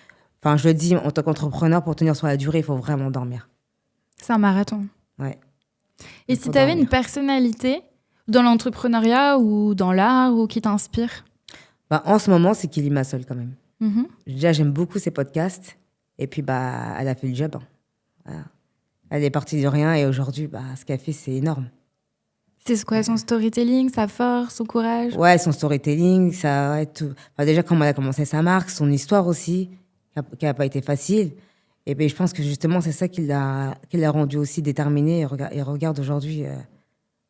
je le dis, en tant qu'entrepreneur, pour tenir sur la durée, il faut vraiment dormir. C'est un marathon. Ouais. Et si tu avais une personnalité dans l'entrepreneuriat ou dans l'art ou qui t'inspire? En ce moment, c'est Kelly Massol quand même. Déjà, j'aime beaucoup ses podcasts. Et puis, elle a fait le job. Hein. Voilà. Elle est partie de rien et aujourd'hui, ce qu'elle fait, c'est énorme. C'est quoi, son storytelling, sa force, son courage? Ouais, son storytelling, tout. Déjà, comment elle a commencé sa marque, son histoire aussi, qui n'a pas été facile. Et bien, je pense que justement, c'est ça qui l'a rendue aussi déterminée. Et regarde aujourd'hui,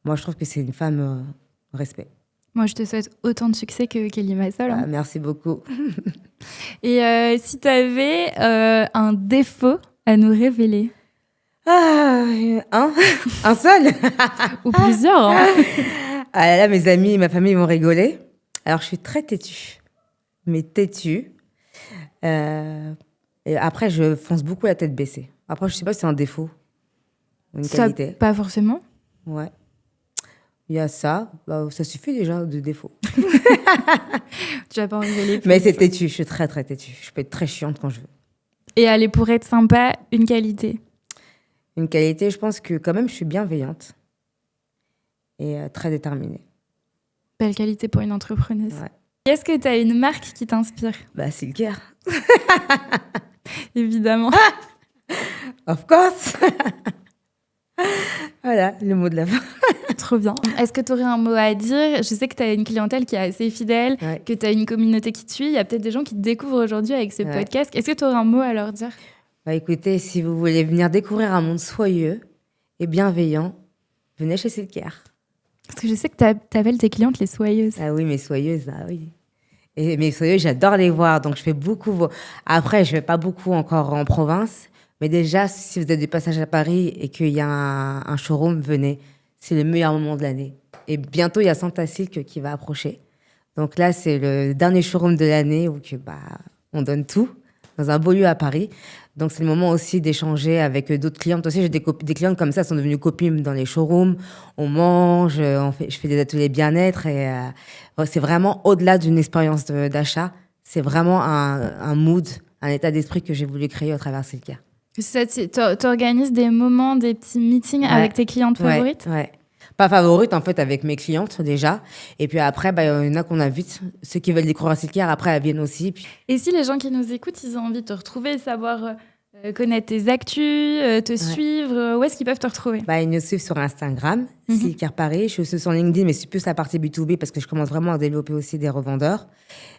moi, je trouve que c'est une femme respect. Moi, je te souhaite autant de succès que Kelly Massol. Hein. Merci beaucoup. Et si tu avais un défaut à nous révéler? Un seul. Ou plusieurs. Hein. Ah là, mes amis et ma famille vont rigoler. Alors, je suis très têtue. Mais têtue. Et après, je fonce beaucoup la tête baissée. Après, je sais pas si c'est un défaut ou une qualité. Pas forcément. Ouais. Il y a ça. Ça suffit déjà de défaut. Tu vas pas en révéler plus. Mais c'est têtue. Je suis très, très têtue. Je peux être très chiante quand je veux. Et aller pour être sympa, une qualité? Une qualité, je pense que quand même, je suis bienveillante et très déterminée. Belle qualité pour une entrepreneuse. Ouais. Est-ce que tu as une marque qui t'inspire? Silker. Évidemment. Of course. Voilà, le mot de la fin. Trop bien. Est-ce que tu aurais un mot à dire? Je sais que tu as une clientèle qui est assez fidèle, que tu as une communauté qui te suit. Il y a peut-être des gens qui te découvrent aujourd'hui avec ce podcast. Est-ce que tu aurais un mot à leur dire? Écoutez, si vous voulez venir découvrir un monde soyeux et bienveillant, venez chez Silker. Parce que je sais que tu appelles tes clientes les soyeuses. Ah oui, mes soyeuses, oui. Et mes soyeuses, j'adore les voir, donc je fais beaucoup. Après, je vais pas beaucoup encore en province, Mais déjà, si vous êtes des passages à Paris et qu'il y a un showroom, venez. C'est le meilleur moment de l'année. Et bientôt, il y a Santa Silk qui va approcher. Donc là, c'est le dernier showroom de l'année où on donne tout dans un beau lieu à Paris. Donc c'est le moment aussi d'échanger avec d'autres clientes. Aussi, j'ai des clientes comme ça, sont devenues copines dans les showrooms. On mange, je fais des ateliers bien-être. Et c'est vraiment au-delà d'une expérience d'achat. C'est vraiment un mood, un état d'esprit que j'ai voulu créer au travers Silkia. Tu organises des moments, des petits meetings avec tes clientes favorites? Ouais. Pas favorites, en fait, avec mes clientes, déjà. Et puis après, il y en a qu'on invite. Ceux qui veulent découvrir Silkia, après, elles viennent aussi. Puis... Et si les gens qui nous écoutent, ils ont envie de te retrouver, savoir connaître tes actus, te suivre, où est-ce qu'ils peuvent te retrouver? Ils nous suivent sur Instagram, Silkia Paris. Je suis aussi sur LinkedIn, mais c'est plus la partie B2B parce que je commence vraiment à développer aussi des revendeurs.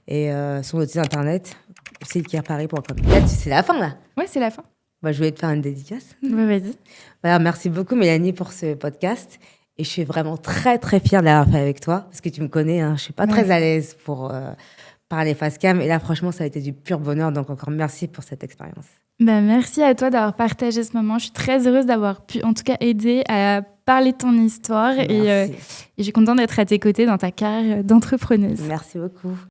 Et sur notre site internet, silkiaparis.com. Là, c'est la fin, là. Ouais, c'est la fin. Je voulais te faire une dédicace. Vas-y. Voilà, merci beaucoup, Mélanie, pour ce podcast. Et je suis vraiment très, très fière de l'avoir fait avec toi, parce que tu me connais, hein, je suis pas très à l'aise pour parler face cam. Et là, franchement, ça a été du pur bonheur. Donc, encore merci pour cette expérience. Merci à toi d'avoir partagé ce moment. Je suis très heureuse d'avoir pu, en tout cas, aider à parler de ton histoire. Et je suis contente d'être à tes côtés dans ta carrière d'entrepreneuse. Merci beaucoup.